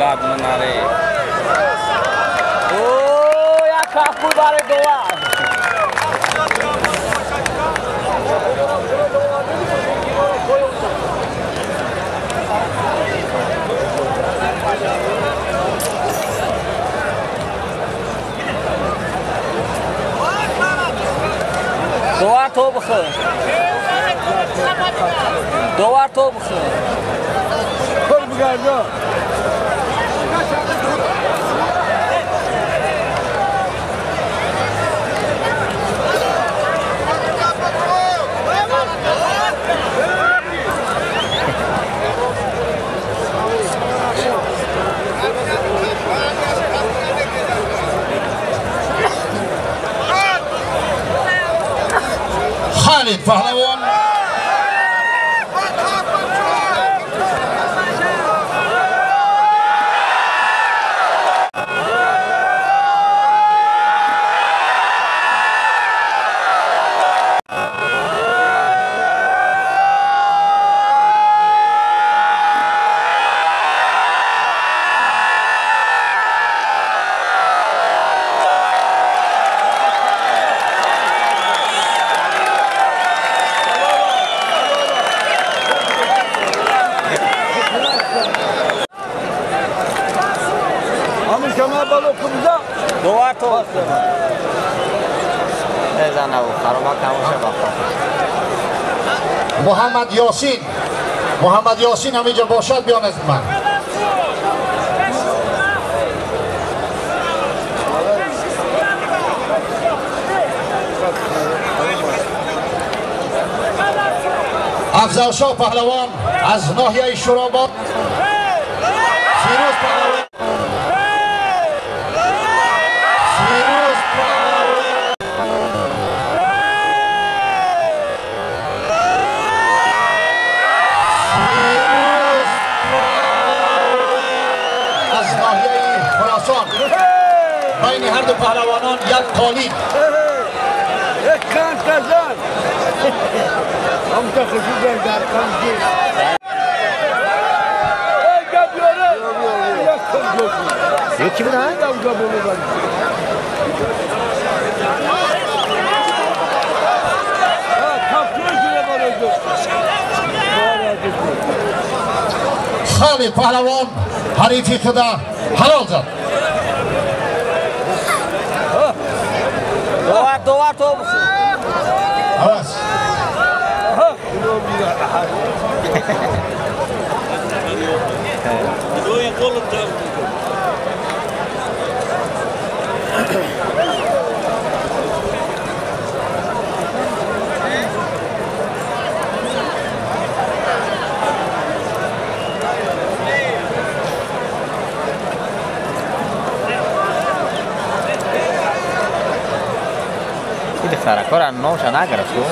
God menare. Oh, ya kaku bare doa. Doa to bkhir. Doa to bkhir. Kol bgajo. خالد پهلوان Doa to bkhir. Ezana u kharoma kamosha baqa. محمد یاسین همینجا باشد بیان از من. افضل شاه پهلوان از ناحیه شوراباد، فیروز پهلوان از ناحیه خراسان. بین هر دو پهلوانان یک قالی. Kan kazan. Amca kızı geldi arkamda. Ey geliyor. Kim lan? Amca bunu var. Ha kapıyor şuna barajı. خالد پهلوان حریفی خدا حلال زد. Doa to bkhir. عوض Ini cara koran no sana gerasu.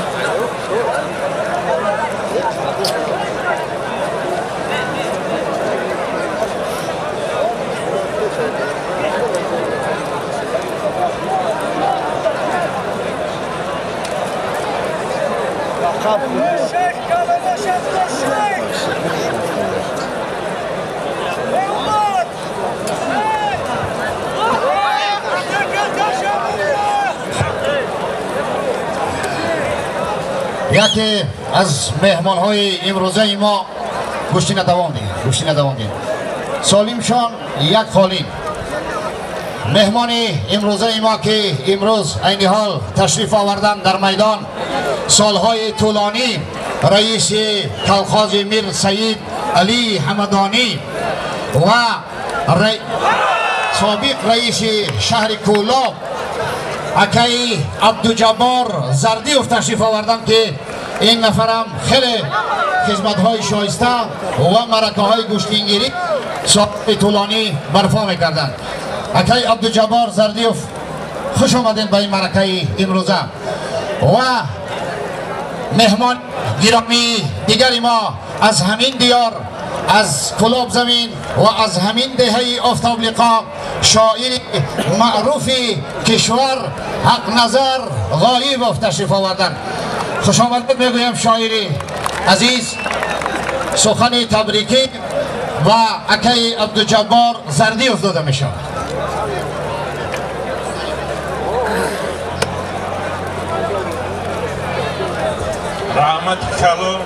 یکی از مهمان های امروزه ما گوشتی ندواندیم سالمشان یک خالین. مهمان امروزه ما که امروز عین حال تشریف آوردن در میدان، سالهای طولانی رئیس کلخاز میر سید علی حمدانی و سابق رئیس شهر کولاب اکای عبدالجبار زردیوف تشریف آوردن که این نفرم خیلی خدمت‌های شایسته و مرکه‌های گوشتینگیری سال طولانی برپا می‌کردند. اکای عبدالجبار زردیوف خوش آمدین به این مرکه امروزه. و مهمان گرامی دیگری ما از همین دیار، از کلاب زمین و از همین دهه آفتاب لقا، شاعر معروف کشور حق نظر غایب تشریف آوردن. خوش آمدید میگویم شاعر عزیز، سخن تبریکی و اکای عبدالجبار زردیوف داده می شود. رحمت کلام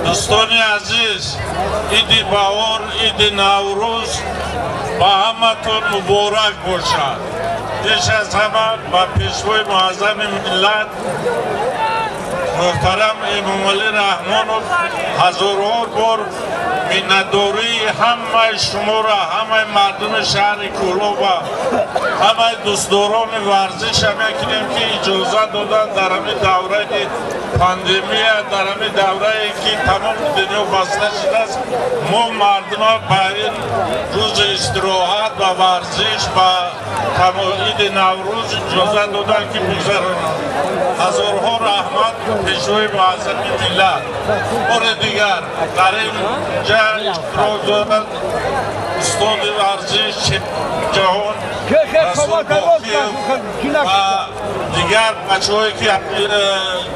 دوستان عزیز، عید باور، عید نوروز با همتون مبارک باشد. پیش از همه با پیشوای معظم ملت محترم امام علی رحمانوف هزارها بار منتداری همه شما را، همه مردم شهر کولوب و همه دوستداران ورزش میکنیم که اجازه دادن در همین دوره پاندمی، در همین دوره که تمام دنیا بسته شده است، ما مردم ها باید روز استراحت و ورزش و عید نوروز اجازه دادن که بگذرانند. هزارها رحمت پیشوای معظم ملت. بار دیگر در این جا اشتراک دادن استاد ورزش جهان رسول باقی و دیگر بچه‌هایی که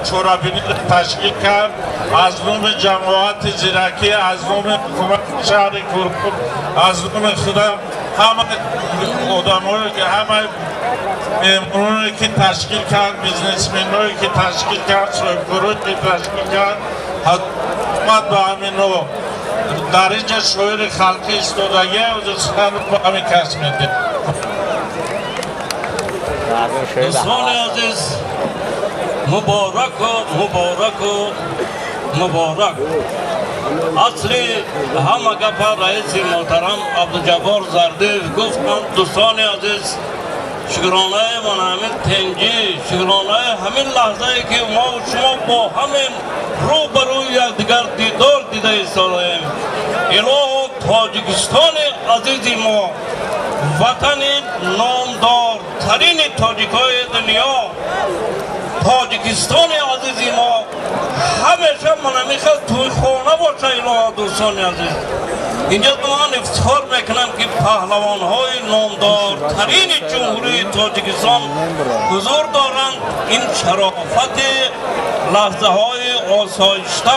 چورابینی تشکیل کرد، از نام جماعت زیرکی، از نام حکومت شهر کولوب، از نام خودم، همه آدم‌هایی که همه مهمونانی که تشکیل کرد، بیزنسمن‌هایی که تشکیل کرد، صاحب‌کارهایی که تشکیل کرد، حکومت به همین نوع در اینجا شاعر خلقی ایستادگی و سخن با همین کس میده. دوستان عزیز، مبارک و مبارک و مبارک. اصلی همه گفت رئیس محترم عبدالجبار زردیوف گفتند. دوستان عزیز، شکرانه من همین تنگی، شکرانه همین لحظه ای که ما و شما با همین رو بروی یکدیگر دیدار دیده ایستاده‌ایم. الهو تاجیکستان عزیز ما، وطن نامدار ترین تاجیکای دنیا، تاجیکستان عزیز ما همیشه من میخواد توی خانه باشه. الهو دوستان عزیز، اینجا من افتخار میکنم که پهلوان های نامدار ترین جمهوری تاجیکستان حضور دارند. این شرافت لحظه های آسایشته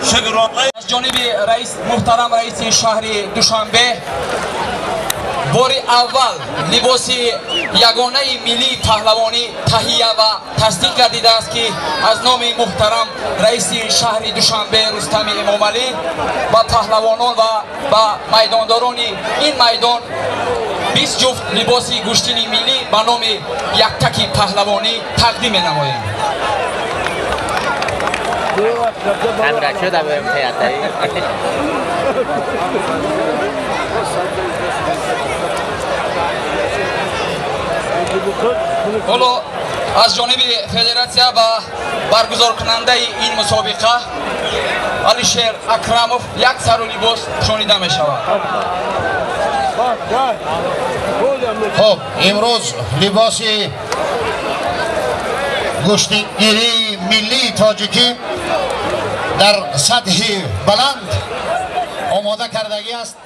شکرانه از جانب رئیس محترم رئیس شهر دوشنبه بار اول لباس یگانه ملی پهلوانی تهیه و تصدیق گردیده است که از نام محترم رئیس شهر دوشنبه رستم امامعلی با پهلوانان و با میدانداران این میدان 20 جفت لباس گوشتین ملی به نام یکتک پهلوانی تقدیم نماییم. همین شده بریم تیاتری. حالا از جانب فدراسیون و برگزار کننده این مسابقه علیشیر اکراموف یک سر و لباس شانیده می شود. خب امروز لباس گوشتگیری ملی تاجیکی در سطح بلند آماده کردگی است.